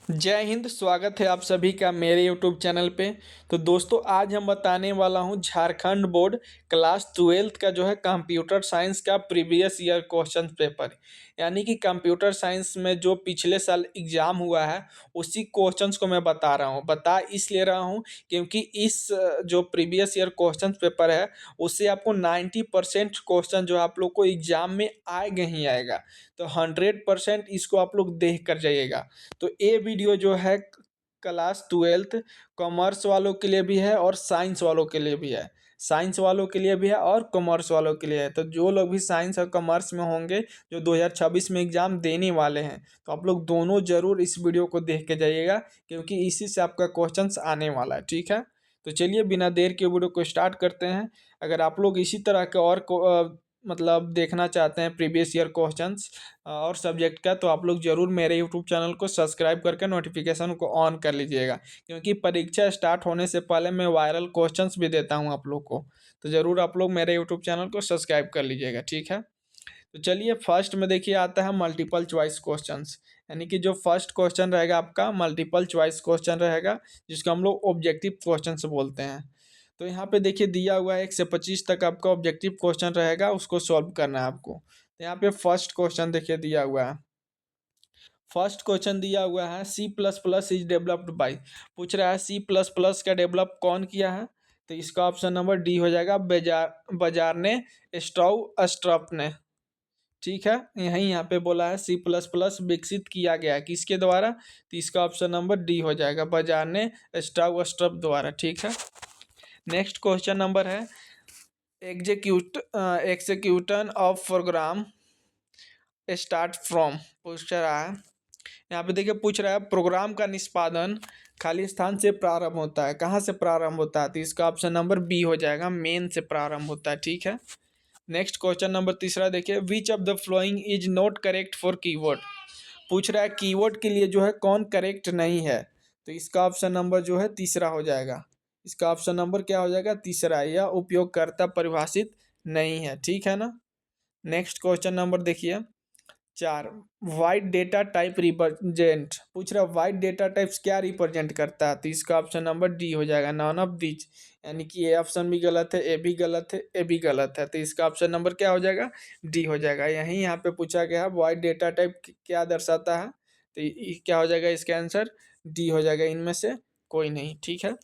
जय हिंद। स्वागत है आप सभी का मेरे यूट्यूब चैनल पे। तो दोस्तों, आज हम बताने वाला हूँ झारखंड बोर्ड क्लास 12th का जो है कंप्यूटर साइंस का प्रीवियस ईयर क्वेश्चन पेपर। यानी कि कंप्यूटर साइंस में जो पिछले साल एग्ज़ाम हुआ है उसी क्वेश्चंस को मैं बता रहा हूँ। बता इसलिए रहा हूँ क्योंकि इस जो प्रीवियस ईयर क्वेश्चन पेपर है उससे आपको 90% क्वेश्चन जो आप लोग को एग्ज़ाम में आएगा ही आएगा। तो 100% इसको आप लोग देख कर जाइएगा। तो ये वीडियो जो है क्लास 12th कॉमर्स वालों के लिए भी है और साइंस वालों के लिए भी है। साइंस वालों के लिए भी है और कॉमर्स वालों के लिए है। तो जो लोग भी साइंस और कॉमर्स में होंगे, जो 2026 में एग्ज़ाम देने वाले हैं, तो आप लोग दोनों ज़रूर इस वीडियो को देख के जाइएगा क्योंकि इसी से आपका क्वेश्चंस आने वाला है। ठीक है, तो चलिए बिना देर के वीडियो को स्टार्ट करते हैं। अगर आप लोग इसी तरह के और मतलब देखना चाहते हैं प्रीवियस ईयर क्वेश्चंस और सब्जेक्ट का, तो आप लोग ज़रूर मेरे यूट्यूब चैनल को सब्सक्राइब करके नोटिफिकेशन को ऑन कर लीजिएगा क्योंकि परीक्षा स्टार्ट होने से पहले मैं वायरल क्वेश्चंस भी देता हूं आप लोग को। तो ज़रूर आप लोग मेरे यूट्यूब चैनल को सब्सक्राइब कर लीजिएगा। ठीक है, तो चलिए फर्स्ट में देखिए आता है मल्टीपल चॉइस क्वेश्चंस। यानी कि जो फर्स्ट क्वेश्चन रहेगा आपका मल्टीपल चॉइस क्वेश्चन रहेगा, जिसको हम लोग ऑब्जेक्टिव क्वेश्चन बोलते हैं। तो यहाँ पे देखिए दिया हुआ है 1 से 25 तक आपका ऑब्जेक्टिव क्वेश्चन रहेगा, उसको सॉल्व करना है आपको। तो यहाँ पे फर्स्ट क्वेश्चन देखिए दिया हुआ है। फर्स्ट क्वेश्चन दिया हुआ है C plus plus is developed by. पूछ रहा है सी प्लस प्लस का डेवलप कौन किया है। तो इसका ऑप्शन नंबर डी हो जाएगा, बाजार ने, स्ट्रॉप ने। ठीक है, यही यहाँ पे बोला है सी प्लस प्लस विकसित किया गया है किसके द्वारा। तो इसका ऑप्शन नंबर डी हो जाएगा, बाजार ने, स्ट्रप द्वारा। ठीक है, नेक्स्ट क्वेश्चन नंबर है एक्सिक्यूटन ऑफ प्रोग्राम स्टार्ट फ्रॉम। पूछ रहा है, यहाँ पे देखिए पूछ रहा है प्रोग्राम का निष्पादन खाली स्थान से प्रारंभ होता है। कहाँ से प्रारंभ होता है। तो इसका ऑप्शन नंबर बी हो जाएगा, मेन से प्रारंभ होता है। ठीक है, नेक्स्ट क्वेश्चन नंबर तीसरा देखिए विच of the following is not correct for keyword. पूछ रहा है कीवर्ड के लिए जो है कौन करेक्ट नहीं है। तो इसका ऑप्शन नंबर जो है तीसरा हो जाएगा। इसका ऑप्शन नंबर क्या हो जाएगा, तीसरा। यह उपयोगकर्ता परिभाषित नहीं है। ठीक है ना। नेक्स्ट क्वेश्चन नंबर देखिए 4, वाइड डेटा टाइप रिप्रेजेंट। पूछ रहा है वाइड डेटा टाइप्स क्या रिप्रेजेंट करता है। तो इसका ऑप्शन नंबर डी हो जाएगा, नॉन ऑफ दीज। यानी कि ये ऑप्शन भी गलत है, ए भी गलत है, ए भी गलत है। तो इसका ऑप्शन नंबर क्या हो जाएगा, डी हो जाएगा। यही यहाँ पे पूछा गया है वाइड डेटा टाइप क्या दर्शाता है। तो क्या हो जाएगा इसका आंसर, डी हो जाएगा, इनमें से कोई नहीं। ठीक है,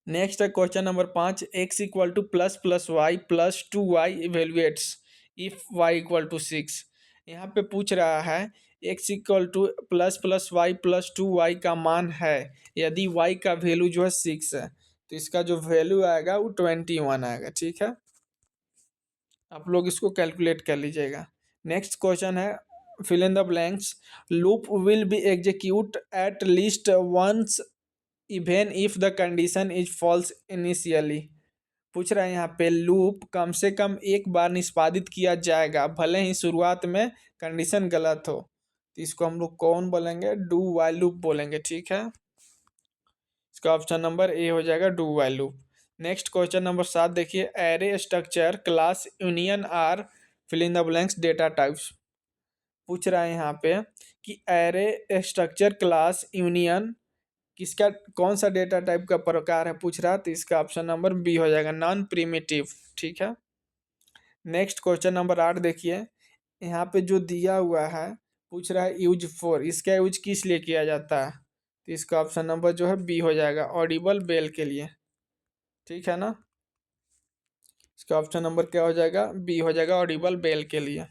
नेक्स्ट है question number 5, X equal to plus plus Y plus 2y evaluates if y equal to 6। यहाँ पे पूछ रहा है X equal to plus Y plus 2y का मान है यदि y का वैल्यू जो है 6 है। तो इसका जो वैल्यू आएगा वो 21 आएगा। ठीक है, आप लोग इसको कैलकुलेट कर लीजिएगा। नेक्स्ट क्वेश्चन है fill in the blanks, loop will be execute at least once even if the condition is false initially. पूछ रहा है यहाँ पे लूप कम से कम एक बार निष्पादित किया जाएगा भले ही शुरुआत में कंडीशन गलत हो। तो इसको हम लोग कौन बोलेंगे, डू वाइल लूप बोलेंगे। ठीक है, इसका ऑप्शन नंबर ए हो जाएगा, do while loop. Next question number 7 देखिए, array structure class union are fill in the blanks data types. पूछ रहा है यहाँ पे कि एरे स्ट्रक्चर क्लास यूनियन किसका कौन सा डेटा टाइप का प्रकार है पूछ रहा है। तो इसका ऑप्शन नंबर बी हो जाएगा, नॉन प्रिमिटिव। ठीक है, नेक्स्ट क्वेश्चन नंबर 8 देखिए, यहाँ पे जो दिया हुआ है पूछ रहा है यूज फॉर, इसका यूज किस लिए किया जाता है। तो इसका ऑप्शन नंबर जो है बी हो जाएगा, ऑडिबल बेल के लिए। ठीक है ना, इसका ऑप्शन नंबर क्या हो जाएगा, बी हो जाएगा, ऑडिबल बेल के लिए।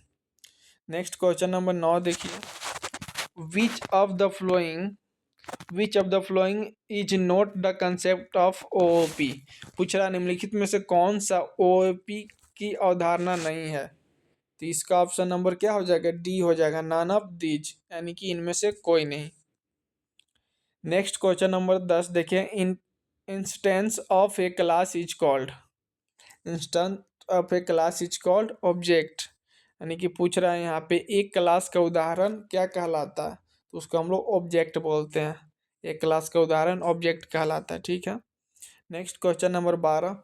नेक्स्ट क्वेश्चन नंबर 9 देखिए, विच of the flowing which of the following is not the concept of OOP. पूछ रहा निम्नलिखित में से कौन सा ओओपी की अवधारणा नहीं है। तो इसका ऑप्शन नंबर क्या हो जाएगा, डी हो जाएगा, नॉन ऑफ दीज, यानी कि इनमें से कोई नहीं। नेक्स्ट क्वेश्चन नंबर 10 देखिए, instance of A class is called. Instance of A class is called object. यानी कि पूछ रहा है यहाँ पे एक क्लास का उदाहरण क्या कहलाता है। तो उसको हम लोग ऑब्जेक्ट बोलते हैं। एक क्लास का उदाहरण ऑब्जेक्ट कहलाता है। ठीक है, next question number 12,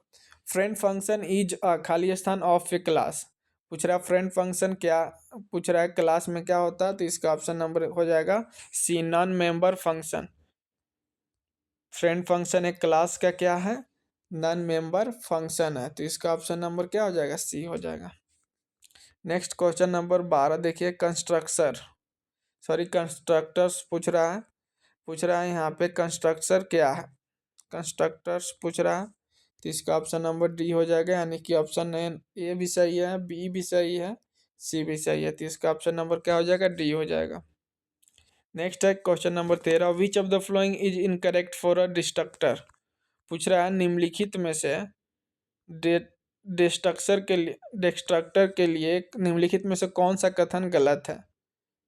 friend function is a खाली स्थान ऑफ ए क्लास। पूछ रहा है फ्रेंड फंक्शन क्या, पूछ रहा है क्लास में क्या होता है, तो इसका ऑप्शन नंबर हो जाएगा C, non member function. Friend function एक क्लास का क्या है, नॉन मेंबर फंक्शन है, तो इसका ऑप्शन नंबर क्या हो जाएगा, सी हो जाएगा। नेक्स्ट क्वेश्चन नंबर 12 देखिए, कंस्ट्रक्टर, सॉरी कंस्ट्रक्टर्स पूछ रहा है यहाँ पे कंस्ट्रक्टर क्या है, कंस्ट्रक्टर्स पूछ रहा है, तो इसका ऑप्शन नंबर डी हो जाएगा, यानी कि ऑप्शन ए भी सही है, बी भी सही है, सी भी सही है, तो इसका ऑप्शन नंबर क्या हो जाएगा, डी हो जाएगा। नेक्स्ट है question number 13, which of the following is incorrect for a destructor. पूछ रहा है निम्नलिखित में से डिस्ट्रक्टर के लिए निम्नलिखित में से कौन सा कथन गलत है,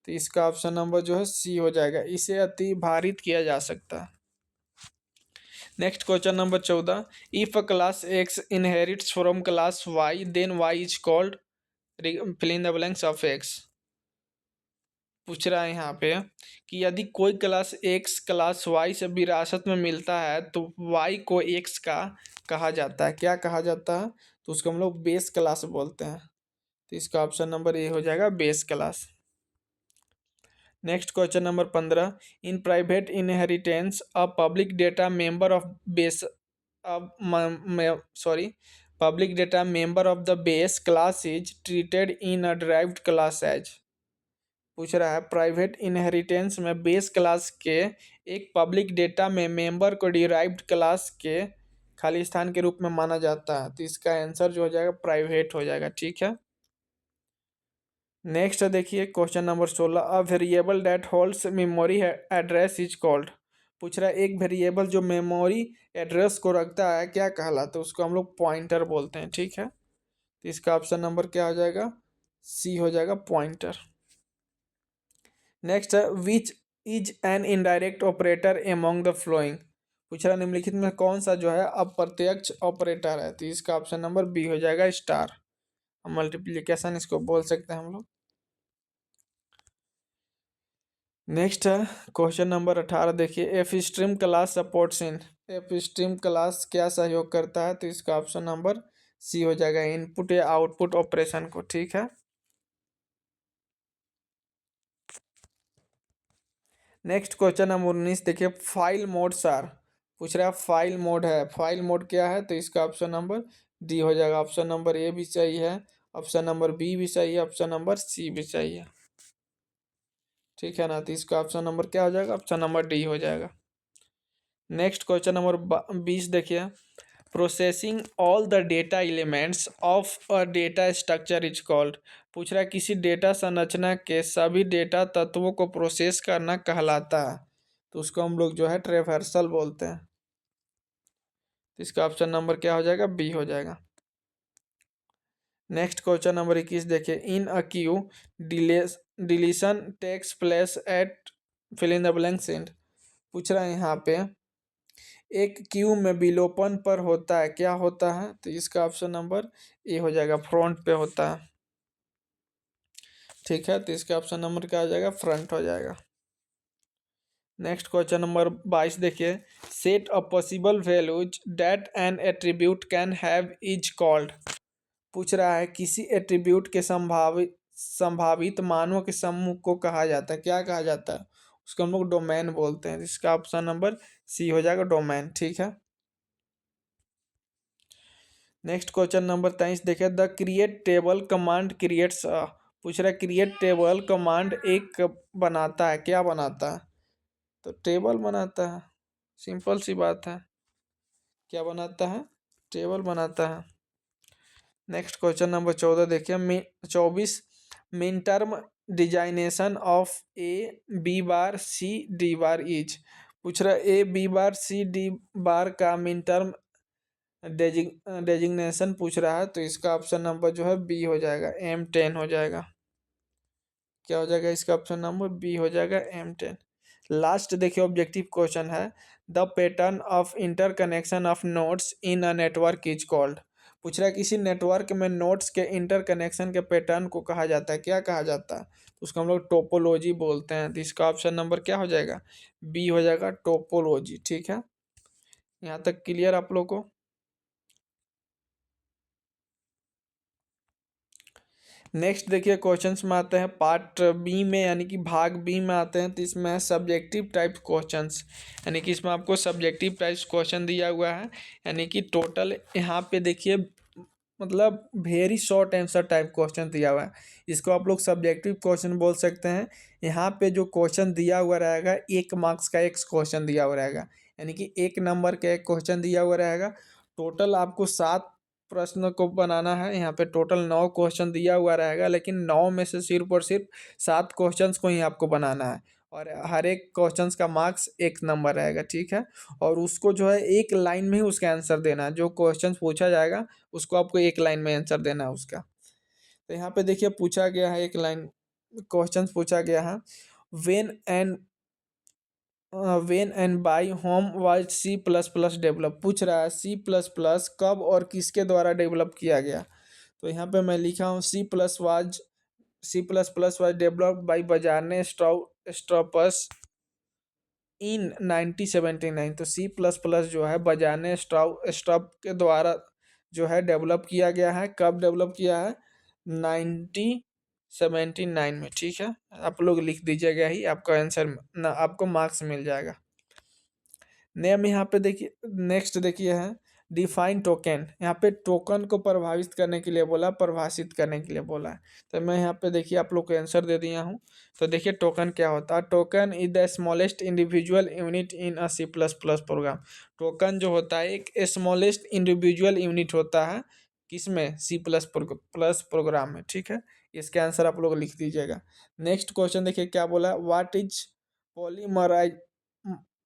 तो इसका ऑप्शन नंबर जो है सी हो जाएगा, इसे अति भारित किया जा सकता है। Next question number 14, if a class X inherits from class Y then Y is called, fill in the blanks of X. पूछ रहा है यहाँ पे कि यदि कोई क्लास एक्स क्लास वाई से विरासत में मिलता है तो वाई को एक्स का कहा जाता है, क्या कहा जाता है, तो उसको हम लोग बेस क्लास बोलते हैं, तो इसका ऑप्शन नंबर ए हो जाएगा, base class. Next question number 15, in private inheritance a public data member of base, sorry public data member of the base class is treated in a derived class as. पूछ रहा है private inheritance में base class के एक public data में member को derived class के खाली स्थान के रूप में माना जाता है, तो इसका आंसर जो हो जाएगा प्राइवेट हो जाएगा, ठीक है। नेक्स्ट देखिए question number 16, a variable that holds memory address is called. पूछ रहा है एक वेरिएबल जो मेमोरी एड्रेस को रखता है क्या कहलाता है, उसको हम लोग पॉइंटर बोलते हैं, ठीक है, तो इसका ऑप्शन नंबर क्या हो जाएगा, सी हो जाएगा, पॉइंटर। नेक्स्ट है which is an indirect operator among the flowing. पूछ रहा निम्नलिखित में कौन सा जो है अप्रत्यक्ष ऑपरेटर है, तो इसका ऑप्शन नंबर बी हो जाएगा, स्टार, मल्टीप्लिकेशन इसको बोल सकते हैं हम लोग। नेक्स्ट है क्वेश्चन नंबर 18 देखिए, एफ स्ट्रीम क्लास सपोर्ट्स इन, एफ स्ट्रीम क्लास क्या सहयोग करता है, तो इसका ऑप्शन नंबर सी हो जाएगा, इनपुट या आउटपुट ऑपरेशन को, ठीक है। नेक्स्ट क्वेश्चन नंबर 19 देखिए, फाइल मोड सार। पूछ रहा है फाइल मोड है, फाइल मोड क्या है, तो इसका ऑप्शन नंबर डी हो जाएगा, ऑप्शन नंबर ए भी सही है, ऑप्शन नंबर बी भी सही है, ऑप्शन नंबर सी भी सही है, ठीक है ना, तो इसका ऑप्शन नंबर क्या हो जाएगा, ऑप्शन नंबर डी हो जाएगा। नेक्स्ट क्वेश्चन नंबर 20 देखिए, processing all the data elements of a data structure is called. पूछ रहा है किसी डेटा संरचना के सभी डेटा तत्वों को प्रोसेस करना कहलाता है, तो उसको हम लोग जो है ट्रेवर्सल बोलते हैं, तो इसका ऑप्शन नंबर क्या हो जाएगा, बी हो जाएगा। नेक्स्ट क्वेश्चन नंबर 21 देखिए, in a queue deletion takes place at, fill in the blanks end. पूछ रहा है यहाँ पे एक क्यू में विलोपन पर होता है, क्या होता है, तो इसका ऑप्शन नंबर ए हो जाएगा, फ्रंट पे होता है, ठीक है, तो इसका ऑप्शन नंबर क्या हो जाएगा, फ्रंट हो जाएगा। नेक्स्ट क्वेश्चन नंबर 22 देखिए, set a possible values that N attribute can have is called. पूछ रहा है किसी एट्रीब्यूट के संभावित मानों के समूह को कहा जाता है, क्या कहा जाता है, उसको हम लोग डोमेन बोलते हैं, इसका ऑप्शन नंबर सी हो जाएगा, डोमेन, ठीक है। नेक्स्ट क्वेश्चन नंबर 23 देखिए, the create table command creates, पूछ रहा है क्रिएट टेबल कमांड एक बनाता है, क्या बनाता है, तो टेबल बनाता है, सिंपल सी बात है, क्या बनाता है, टेबल बनाता है। नेक्स्ट क्वेश्चन नंबर 14 देखिए, 24 min term designation of A B bar C D bar is. पूछ रहा है ए बी बार सी डी बार का मिन टर्म डेजिग्नेशन पूछ रहा है, तो इसका ऑप्शन नंबर जो है बी हो जाएगा, M10 हो जाएगा, क्या हो जाएगा, इसका ऑप्शन नंबर बी हो जाएगा, M10। लास्ट देखिए ऑब्जेक्टिव क्वेश्चन है, the pattern of interconnection of nodes in a network is called. पूछ रहा है किसी नेटवर्क में नोड्स के इंटरकनेक्शन के पैटर्न को कहा जाता है, क्या कहा जाता है, तो उसको हम लोग टोपोलॉजी बोलते हैं, तो इसका ऑप्शन नंबर क्या हो जाएगा, बी हो जाएगा, टोपोलॉजी, ठीक है। यहाँ तक क्लियर आप लोग को। नेक्स्ट देखिए क्वेश्चंस में आते हैं पार्ट बी में, यानी कि भाग बी में आते हैं। तो इसमें है सब्जेक्टिव टाइप क्वेश्चंस, यानी कि इसमें आपको सब्जेक्टिव टाइप क्वेश्चन दिया हुआ है। यानी कि टोटल यहाँ पे देखिए मतलब very short answer type question दिया हुआ है। इसको आप लोग सब्जेक्टिव क्वेश्चन बोल सकते हैं। यहाँ पे जो क्वेश्चन दिया हुआ रहेगा 1 मार्क्स का एक क्वेश्चन दिया हुआ रहेगा, यानी कि 1 नंबर का एक क्वेश्चन दिया हुआ रहेगा। टोटल आपको 7 प्रश्न को बनाना है। यहाँ पे टोटल 9 क्वेश्चन दिया हुआ रहेगा, लेकिन 9 में से सिर्फ और सिर्फ 7 क्वेश्चंस को ही आपको बनाना है। और हर एक क्वेश्चंस का मार्क्स 1 नंबर रहेगा, ठीक है। और उसको जो है एक लाइन में ही उसका आंसर देना है। जो क्वेश्चन पूछा जाएगा उसको आपको एक लाइन में आंसर देना है उसका। तो यहाँ पे देखिए पूछा गया है, एक लाइन क्वेश्चन पूछा गया है। When and when and by whom was C plus plus develop, पूछ रहा है सी प्लस प्लस कब और किसके द्वारा डेवलप किया गया। तो यहाँ पे मैं लिखा हूँ C plus plus was developed by Bjarne स्ट्रॉपस इन 1979। तो सी प्लस प्लस जो है बजाने स्टॉप के द्वारा जो है डेवलप किया गया है। कब डेवलप किया है? 1979 में, ठीक है। आप लोग लिख दीजिएगा ही, आपका आंसर ना आपको मार्क्स मिल जाएगा। नेम यहाँ पे देखिए, नेक्स्ट देखिए है डिफाइन टोकन। यहाँ पे टोकन को प्रभावित करने के लिए बोला, परिभाषित करने के लिए बोला है। तो मैं यहाँ पे देखिए आप लोग को आंसर दे दिया हूँ। तो देखिए टोकन क्या होता है। Token is the smallest individual unit in a C plus plus program. Token जो होता है एक स्मॉलेस्ट इंडिविजुअल यूनिट होता है, किसमें? सी प्लस प्लस प्रोग्राम में, ठीक है। इसका आंसर आप लोग लिख दीजिएगा। नेक्स्ट क्वेश्चन देखिए क्या बोला, व्हाट इज पॉलीमराइज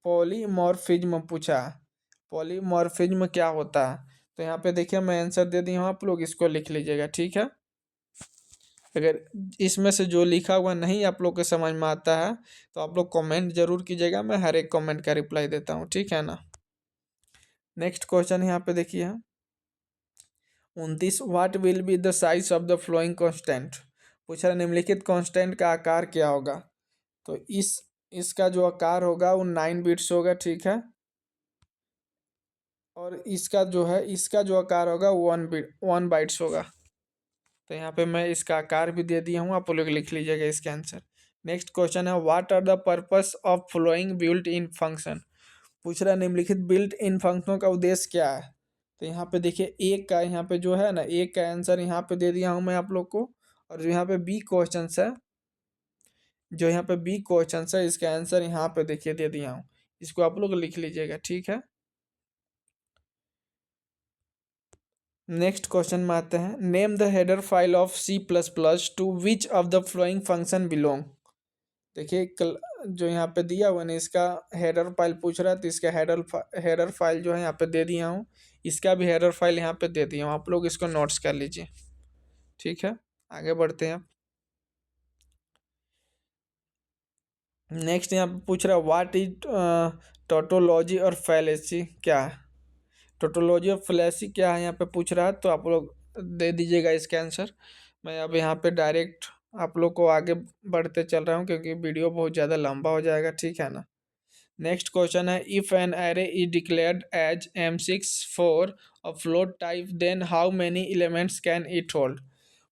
पॉलीमॉर्फिज्म पूछा। पॉलीमॉर्फिज्म क्या होता है? तो यहाँ पे देखिए मैं आंसर दे दी हूँ, आप लोग इसको लिख लीजिएगा, ठीक है। अगर इसमें से जो लिखा हुआ नहीं आप लोग के समझ में आता है तो आप लोग कमेंट जरूर कीजिएगा, मैं हर एक कमेंट का रिप्लाई देता हूँ, ठीक है ना। नेक्स्ट क्वेश्चन यहाँ पे देखिए 29, what will be the size of the flowing constant. पूछ रहा निम्नलिखित कांस्टेंट का आकार क्या होगा। तो इसका जो आकार होगा वो 9 बिट्स होगा, ठीक है। और इसका जो आकार होगा 1 बाइट्स होगा। तो यहाँ पे मैं इसका आकार भी दे दिया हूँ, आप लोग लिख लीजिएगा इसका आंसर। नेक्स्ट क्वेश्चन है what are the purpose of flowing built in function. पूछ रहा है निम्नलिखित बिल्ट इन फंक्शनों का उद्देश्य क्या है। तो यहाँ पे देखिए एक का यहाँ पे जो है ना, एक का आंसर यहाँ पे दे दिया हूँ मैं आप लोग को। और जो यहाँ पे बी क्वेश्चन है, इसका आंसर यहाँ पे देखिए दे दिया हूँ। इसको आप लोग लिख लीजिएगा, ठीक है। नेक्स्ट क्वेश्चन में आते हैं name the header file of C plus plus to which of the following function belong. देखिए जो यहाँ पे दिया हुआ ना, इसका हेडर फाइल पूछ रहा है। तो इसका हेडर फाइल जो है यहाँ पे दे दिया हूँ। इसका भी हेडर फाइल यहाँ पे दे दिया हूँ, आप लोग इसको नोट्स कर लीजिए, ठीक है। आगे बढ़ते हैं। नेक्स्ट यहाँ पे पूछ रहा है व्हाट इज टोटोलॉजी और फैलेसी क्या है। टोटोलॉजी और फैलेसी क्या है यहाँ पे पूछ रहा है, तो आप लोग दे दीजिएगा इसका आंसर। मैं अब यहाँ पे डायरेक्ट आप लोग को आगे बढ़ते चल रहा हूँ, क्योंकि वीडियो बहुत ज़्यादा लंबा हो जाएगा, ठीक है ना। नेक्स्ट क्वेश्चन है if an array is declared as M64 a float type then how many elements can it hold.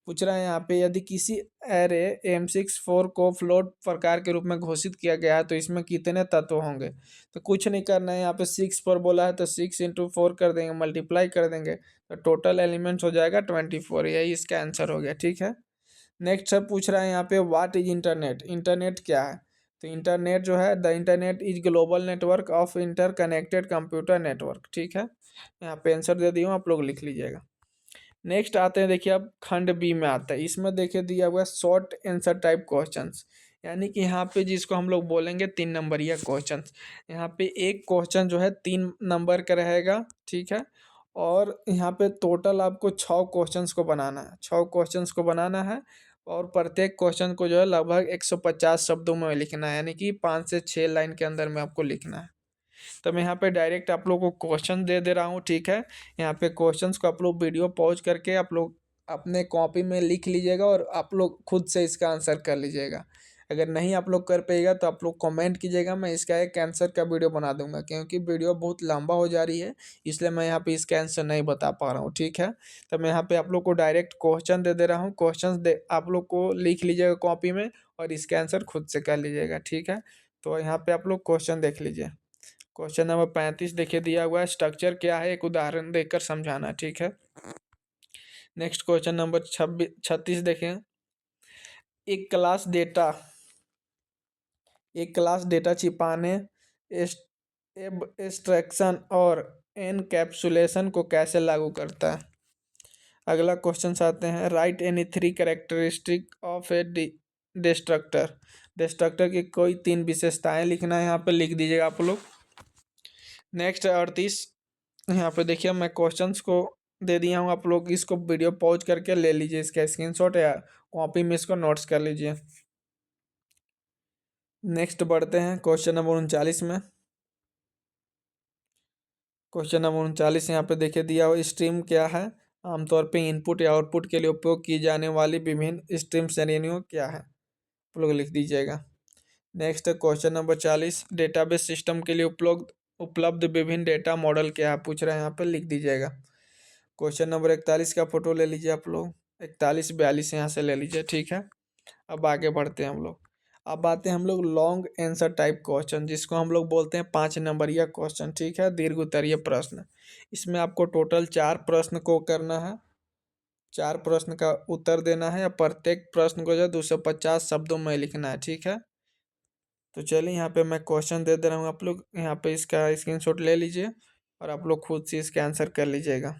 पूछ रहा है यहाँ पे यदि किसी एरे M64 को फ्लोट प्रकार के रूप में घोषित किया गया है तो इसमें कितने तत्व होंगे। तो कुछ नहीं करना है, यहाँ पे 6 पर बोला है तो 6 × 4 कर देंगे, मल्टीप्लाई कर देंगे तो टोटल एलिमेंट्स हो जाएगा 24। यही इसका आंसर हो गया, ठीक है। नेक्स्ट सब पूछ रहा है यहाँ पे व्हाट इज इंटरनेट। इंटरनेट क्या है। तो इंटरनेट जो है the internet is global network of inter connected computer network, ठीक है। यहाँ पे आंसर दे दिया हूँ, आप लोग लिख लीजिएगा। नेक्स्ट आते हैं देखिए अब खंड बी में आता है। इसमें देखिए दिया हुआ है शॉर्ट आंसर टाइप क्वेश्चंस, यानी कि यहाँ पे जिसको हम लोग बोलेंगे 3 नंबरिया क्वेश्चंस। यहाँ पे एक क्वेश्चन जो है 3 नंबर का रहेगा, ठीक है। और यहाँ पे टोटल आपको 6 क्वेश्चंस को बनाना है, 6 क्वेश्चंस को बनाना है। और प्रत्येक क्वेश्चन को जो है लगभग 150 शब्दों में लिखना है, यानी कि 5 से 6 लाइन के अंदर में आपको लिखना है। तो मैं यहाँ पे डायरेक्ट आप लोग को क्वेश्चन दे दे रहा हूँ, ठीक है। यहाँ पे क्वेश्चंस को आप लोग वीडियो पॉज करके आप लोग अपने कॉपी में लिख लीजिएगा और आप लोग खुद से इसका आंसर कर लीजिएगा। अगर नहीं आप लोग कर पाएगा तो आप लोग कमेंट कीजिएगा, मैं इसका एक आंसर का वीडियो बना दूंगा, क्योंकि वीडियो बहुत लंबा हो जा रही है, इसलिए मैं यहाँ पे इसका आंसर नहीं बता पा रहा हूँ। ठीक है, तो मैं यहाँ पे आप लोग को डायरेक्ट क्वेश्चन दे दे रहा हूँ, क्वेश्चन दे आप लोग को लिख लीजिएगा कॉपी में और इसका आंसर खुद से कर लीजिएगा। ठीक है, तो यहाँ पे आप लोग क्वेश्चन देख लीजिए। क्वेश्चन नंबर 35 देखिए दिया हुआ है, स्ट्रक्चर क्या है एक उदाहरण देकर समझाना। ठीक है, नेक्स्ट क्वेश्चन नंबर 36 देखें। एक क्लास डेटा एक क्लास डेटा छिपाने, एब्स्ट्रैक्शन और एनकैप्सुलेशन को कैसे लागू करता है। अगला क्वेश्चन आते हैं, right any 3 characteristic of A destructor. Destructor की कोई 3 विशेषताएं लिखना है, यहाँ पे लिख दीजिएगा आप लोग। नेक्स्ट 38, यहाँ पे देखिए मैं क्वेश्चंस को दे दिया हूँ, आप लोग इसको वीडियो पॉज करके ले लीजिए, इसका स्क्रीनशॉट या कॉपी में इसको नोट्स कर लीजिए। नेक्स्ट बढ़ते हैं क्वेश्चन नंबर 39 में। क्वेश्चन नंबर 39 यहाँ पे देखिए दिया हुआ, स्ट्रीम क्या है, आमतौर पे इनपुट या आउटपुट के लिए उपयोग की जाने वाली विभिन्न स्ट्रीम श्रेणियों क्या है, आप लोग लिख दीजिएगा। Next question number 40, database system के लिए उपलब्ध उपलब्ध विभिन्न डेटा मॉडल क्या है पूछ रहे हैं, यहाँ पे लिख दीजिएगा। क्वेश्चन नंबर 41 का फोटो ले लीजिए आप लोग, 41 42 यहाँ से ले लीजिए। ठीक है, अब आगे बढ़ते हैं हम लोग। अब आते हैं हम लोग लॉन्ग आंसर टाइप क्वेश्चन, जिसको हम लोग बोलते हैं 5 नंबरिया क्वेश्चन। ठीक है, दीर्घ उत्तरीय प्रश्न। इसमें आपको टोटल 4 प्रश्न को करना है, 4 प्रश्न का उत्तर देना है, या प्रत्येक प्रश्न को जो है 250 शब्दों में लिखना है। ठीक है, तो चलिए यहाँ पे मैं क्वेश्चन दे दे रहा हूँ, आप लोग यहाँ पे इसका स्क्रीनशॉट ले लीजिए और आप लोग खुद से इसका आंसर कर लीजिएगा।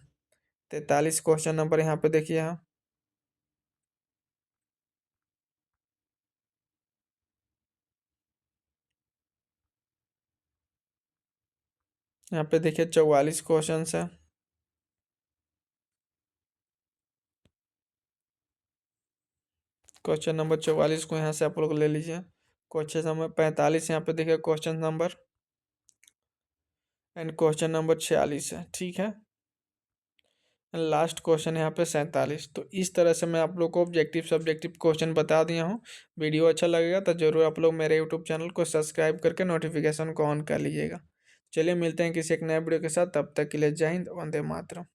43 क्वेश्चन नंबर यहाँ पे देखिए, यहाँ पे देखिए 44 क्वेश्चन है। क्वेश्चन नंबर 44 को यहाँ से आप लोग ले लीजिए। क्वेश्चन नंबर 45 यहाँ पे देखिए question number, and question number 46 है। ठीक है, लास्ट क्वेश्चन यहाँ पे 47। तो इस तरह से मैं आप लोग को ऑब्जेक्टिव सब्जेक्टिव क्वेश्चन बता दिया हूँ। वीडियो अच्छा लगेगा तो जरूर आप लोग मेरे यूट्यूब चैनल को सब्सक्राइब करके नोटिफिकेशन को ऑन कर लीजिएगा। चलिए मिलते हैं किसी एक नए वीडियो के साथ, तब तक के लिए जय हिंद, वंदे मातरम।